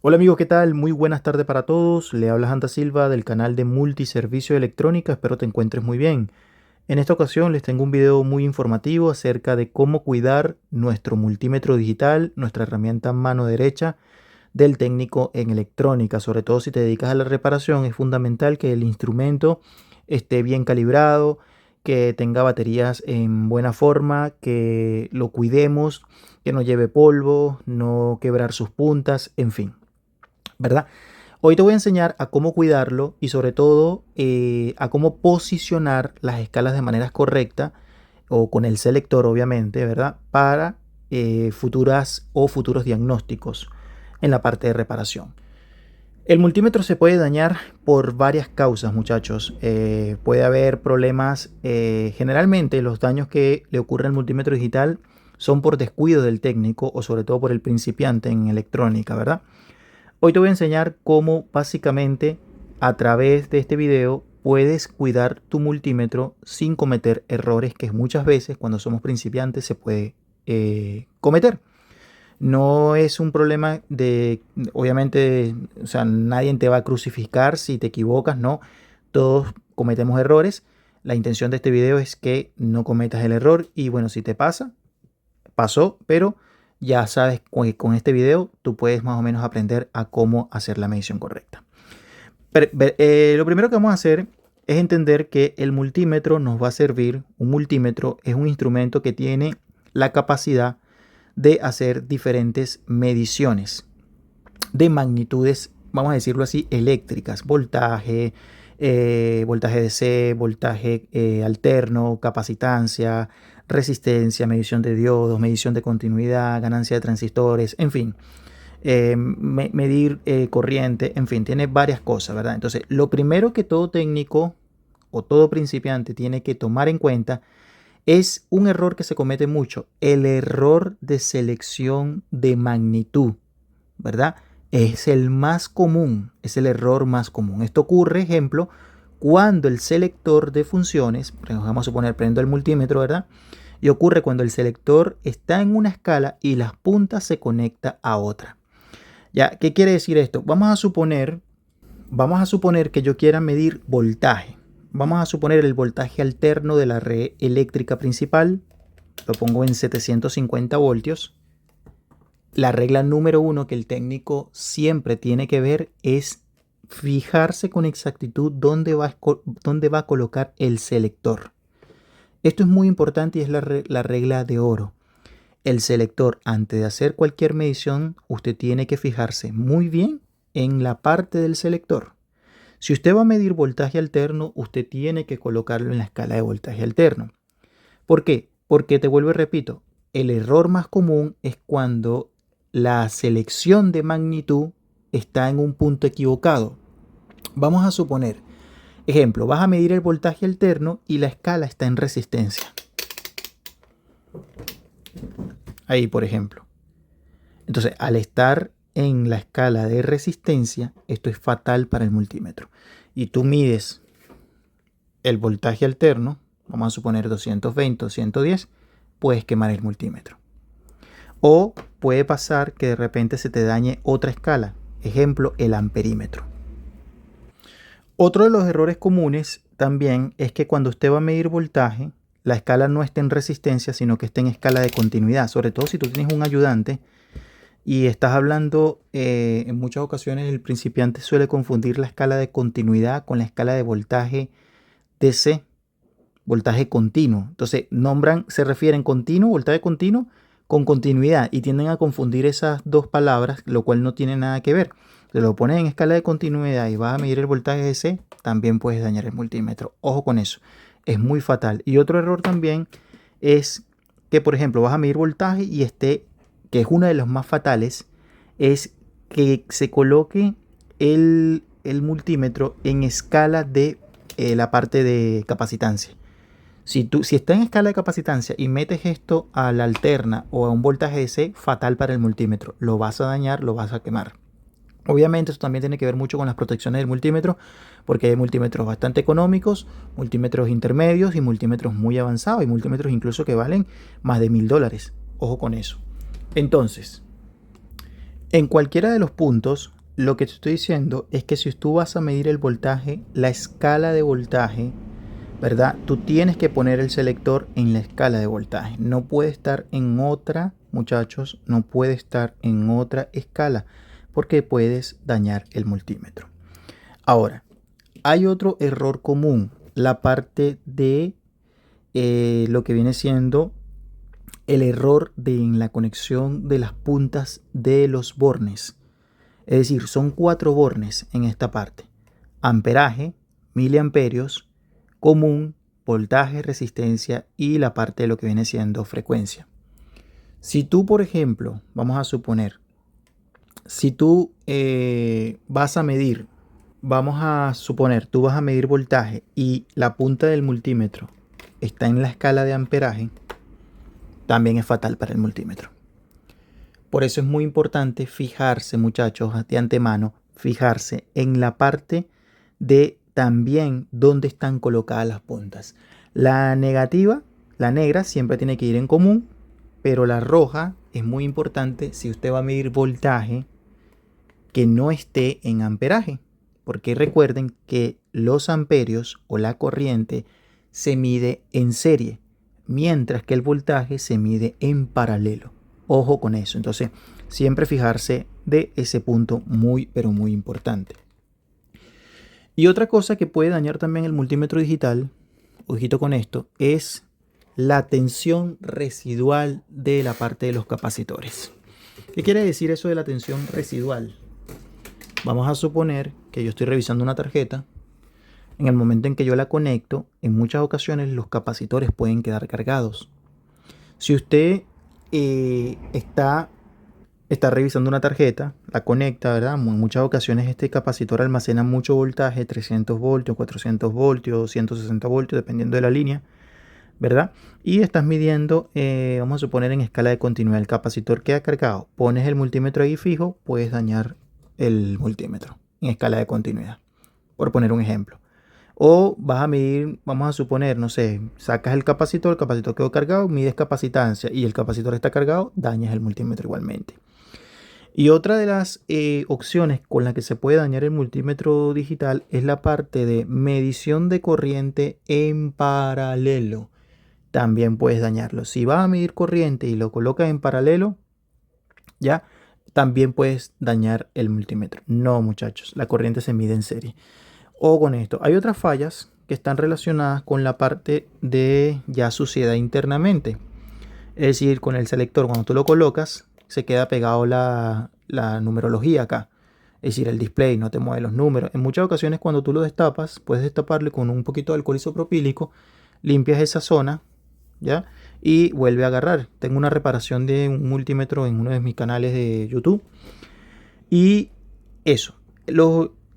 Hola amigos, ¿qué tal? Muy buenas tardes para todos. Le habla Santa Silva del canal de Multiservicio de Electrónica. Espero te encuentres muy bien. En esta ocasión les tengo un video muy informativo acerca de cómo cuidar nuestro multímetro digital, nuestra herramienta mano derecha del técnico en electrónica. Sobre todo si te dedicas a la reparación, es fundamental que el instrumento esté bien calibrado, que tenga baterías en buena forma, que lo cuidemos, que no lleve polvo, no quebrar sus puntas, en fin. ¿Verdad? Hoy te voy a enseñar a cómo cuidarlo y sobre todo a cómo posicionar las escalas de manera correcta o con el selector obviamente, ¿verdad? Para futuros diagnósticos en la parte de reparación. El multímetro se puede dañar por varias causas, muchachos. Puede haber problemas. Generalmente los daños que le ocurren al multímetro digital son por descuido del técnico o sobre todo por el principiante en electrónica, ¿verdad? Hoy te voy a enseñar cómo básicamente a través de este video puedes cuidar tu multímetro sin cometer errores que muchas veces cuando somos principiantes se puede cometer. No es un problema de, obviamente, o sea, nadie te va a crucificar si te equivocas, no. Todos cometemos errores. La intención de este video es que no cometas el error y bueno, si te pasa, pasó, pero ya sabes que con este video tú puedes más o menos aprender a cómo hacer la medición correcta. Lo primero que vamos a hacer es entender que el multímetro nos va a servir. Un multímetro es un instrumento que tiene la capacidad de hacer diferentes mediciones de magnitudes, vamos a decirlo así, eléctricas, voltaje, voltaje DC, voltaje alterno, capacitancia, resistencia, medición de diodos, medición de continuidad, ganancia de transistores, en fin, medir corriente, en fin, tiene varias cosas, ¿verdad? Entonces, lo primero que todo técnico o todo principiante tiene que tomar en cuenta es un error que se comete mucho, el error de selección de magnitud, ¿verdad? Es el más común, es el error más común. Esto ocurre, ejemplo, cuando el selector de funciones, vamos a suponer, prendo el multímetro, ¿verdad? Y ocurre cuando el selector está en una escala y las puntas se conecta a otra. ¿Ya? ¿Qué quiere decir esto? Vamos a suponer que yo quiera medir voltaje. Vamos a suponer el voltaje alterno de la red eléctrica principal. Lo pongo en 750 voltios. La regla número uno que el técnico siempre tiene que ver es fijarse con exactitud dónde va a colocar el selector. Esto es muy importante y es la regla de oro. El selector, antes de hacer cualquier medición, usted tiene que fijarse muy bien en la parte del selector. Si usted va a medir voltaje alterno, usted tiene que colocarlo en la escala de voltaje alterno. ¿Por qué? Porque te vuelvo y repito, el error más común es cuando la selección de magnitud está en un punto equivocado. Vamos a suponer, ejemplo, vas a medir el voltaje alterno y la escala está en resistencia. Ahí, por ejemplo. Entonces, al estar en la escala de resistencia, esto es fatal para el multímetro. Y tú mides el voltaje alterno, vamos a suponer 220 o 110, puedes quemar el multímetro. O puede pasar que de repente se te dañe otra escala, ejemplo, el amperímetro. Otro de los errores comunes también es que cuando usted va a medir voltaje, la escala no esté en resistencia, sino que esté en escala de continuidad. Sobre todo si tú tienes un ayudante y estás hablando, en muchas ocasiones el principiante suele confundir la escala de continuidad con la escala de voltaje DC, voltaje continuo. Entonces se refieren continuo, voltaje continuo con continuidad y tienden a confundir esas dos palabras, lo cual no tiene nada que ver. Si lo pones en escala de continuidad y vas a medir el voltaje DC, también puedes dañar el multímetro. Ojo con eso, es muy fatal. Y otro error también es que, por ejemplo, vas a medir voltaje y que es uno de los más fatales, es que se coloque el multímetro en escala de la parte de capacitancia. Si está en escala de capacitancia y metes esto a la alterna o a un voltaje DC, fatal para el multímetro. Lo vas a dañar, lo vas a quemar. Obviamente esto también tiene que ver mucho con las protecciones del multímetro, porque hay multímetros bastante económicos, multímetros intermedios y multímetros muy avanzados. Hay multímetros incluso que valen más de $1000. Ojo con eso. Entonces, En cualquiera de los puntos, lo que te estoy diciendo es que si tú vas a medir el voltaje, la escala de voltaje, ¿verdad? Tú tienes que poner el selector en la escala de voltaje. No puede estar en otra, muchachos, no puede estar en otra escala porque puedes dañar el multímetro. Ahora, hay otro error común, la parte de lo que viene siendo el error en la conexión de las puntas de los bornes. Es decir, son 4 bornes en esta parte: amperaje, miliamperios, común, voltaje, resistencia y la parte de lo que viene siendo frecuencia. Si tú, por ejemplo, vamos a suponer, si tú vas a medir, tú vas a medir voltaje y la punta del multímetro está en la escala de amperaje, también es fatal para el multímetro. Por eso es muy importante fijarse, muchachos, de antemano, fijarse en la parte de también dónde están colocadas las puntas. La negativa, la negra, siempre tiene que ir en común, pero la roja es muy importante si usted va a medir voltaje que no esté en amperaje, porque recuerden que los amperios o la corriente se mide en serie, mientras que el voltaje se mide en paralelo. Ojo con eso. Entonces, siempre fijarse de ese punto muy, pero muy importante. Y otra cosa que puede dañar también el multímetro digital, ojito con esto, es la tensión residual de la parte de los capacitores. ¿Qué quiere decir eso de la tensión residual? Vamos a suponer que yo estoy revisando una tarjeta. En el momento en que yo la conecto, en muchas ocasiones los capacitores pueden quedar cargados. Si usted está revisando una tarjeta, la conecta, ¿verdad? En muchas ocasiones este capacitor almacena mucho voltaje, 300 voltios, 400 voltios, 160 voltios, dependiendo de la línea, ¿verdad? Y estás midiendo, vamos a suponer en escala de continuidad, el capacitor queda cargado, pones el multímetro ahí fijo, puedes dañar el multímetro en escala de continuidad, por poner un ejemplo. O vas a medir, vamos a suponer, no sé, sacas el capacitor quedó cargado, mides capacitancia y el capacitor está cargado, dañas el multímetro igualmente. Y otra de las opciones con la que se puede dañar el multímetro digital es la parte de medición de corriente en paralelo. También puedes dañarlo. Si vas a medir corriente y lo colocas en paralelo, ya también puedes dañar el multímetro. No, muchachos, la corriente se mide en serie. O con esto, hay otras fallas que están relacionadas con la parte de ya suciedad internamente. Es decir, con el selector, cuando tú lo colocas, se queda pegado la numerología acá. Es decir, el display no te mueve los números. En muchas ocasiones, cuando tú lo destapas, puedes destaparle con un poquito de alcohol isopropílico, limpias esa zona, ¿ya? Y vuelve a agarrar. Tengo una reparación de un multímetro en uno de mis canales de YouTube. Y eso.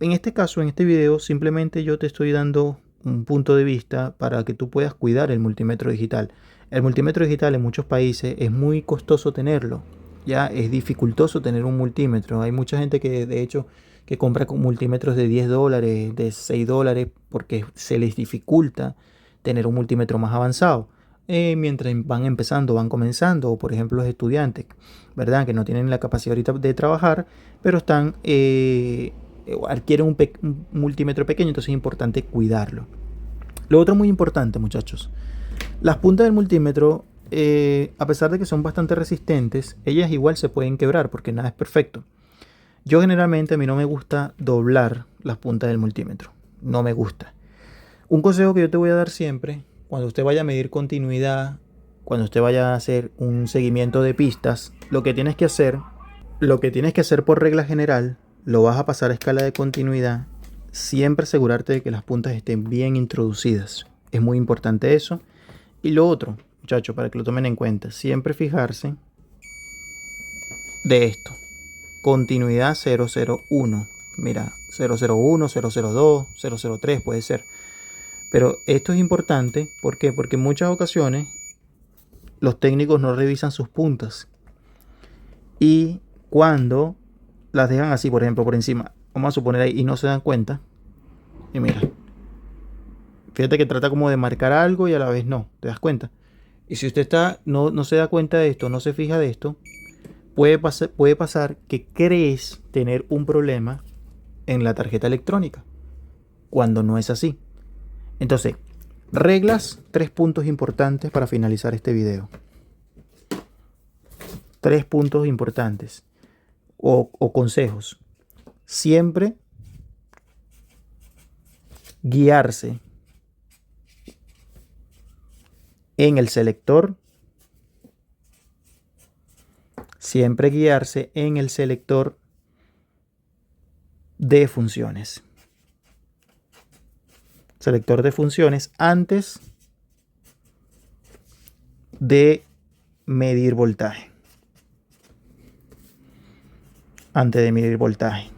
En este caso, en este video, simplemente yo te estoy dando un punto de vista para que tú puedas cuidar el multímetro digital. El multímetro digital en muchos países es muy costoso tenerlo. Ya es dificultoso tener un multímetro. Hay mucha gente que de hecho que compra con multímetros de $10, de $6, porque se les dificulta tener un multímetro más avanzado. Mientras van empezando, van comenzando, o por ejemplo los estudiantes, ¿verdad? Que no tienen la capacidad ahorita de trabajar, pero adquieren un multímetro pequeño, entonces es importante cuidarlo. Lo otro muy importante, muchachos, las puntas del multímetro, a pesar de que son bastante resistentes, ellas igual se pueden quebrar porque nada es perfecto. Yo generalmente, a mí no me gusta doblar las puntas del multímetro, no me gusta. Un consejo que yo te voy a dar siempre, cuando usted vaya a medir continuidad, cuando usted vaya a hacer un seguimiento de pistas, lo que tienes que hacer por regla general, lo vas a pasar a escala de continuidad, siempre asegurarte de que las puntas estén bien introducidas. Es muy importante eso. Y lo otro, muchachos, para que lo tomen en cuenta, siempre fijarse de esto. Continuidad 001. Mira, 001, 002, 003 puede ser. Pero esto es importante, ¿por qué? Porque en muchas ocasiones los técnicos no revisan sus puntas. Y cuando las dejan así, por ejemplo, por encima, vamos a suponer ahí, y no se dan cuenta. Y mira, fíjate que trata como de marcar algo y a la vez no, ¿te das cuenta? Y si usted no se da cuenta de esto, no se fija de esto, puede pasar que crees tener un problema en la tarjeta electrónica, cuando no es así. Entonces, reglas, 3 puntos importantes para finalizar este video. 3 puntos importantes o consejos. Siempre guiarse en el selector. Siempre guiarse en el selector de funciones. Selector de funciones antes de medir voltaje. Antes de medir voltaje.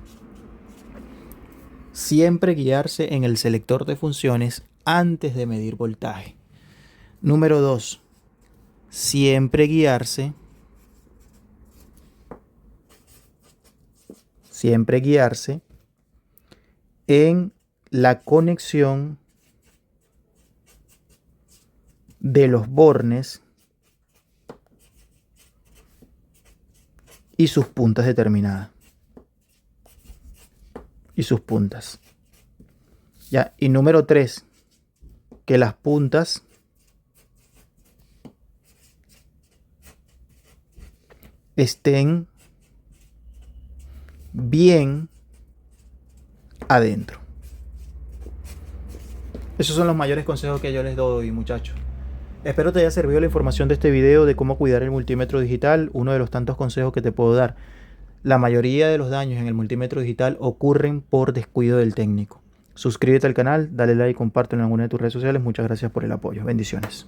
Siempre guiarse en el selector de funciones antes de medir voltaje. Número 2. Siempre guiarse en la conexión de los bornes y sus puntas determinadas. Y sus puntas. Ya, y número 3, que las puntas estén bien adentro. Esos son los mayores consejos que yo les doy, muchachos. Espero te haya servido la información de este video de cómo cuidar el multímetro digital, uno de los tantos consejos que te puedo dar. La mayoría de los daños en el multímetro digital ocurren por descuido del técnico. Suscríbete al canal, dale like, compártelo en alguna de tus redes sociales. Muchas gracias por el apoyo. Bendiciones.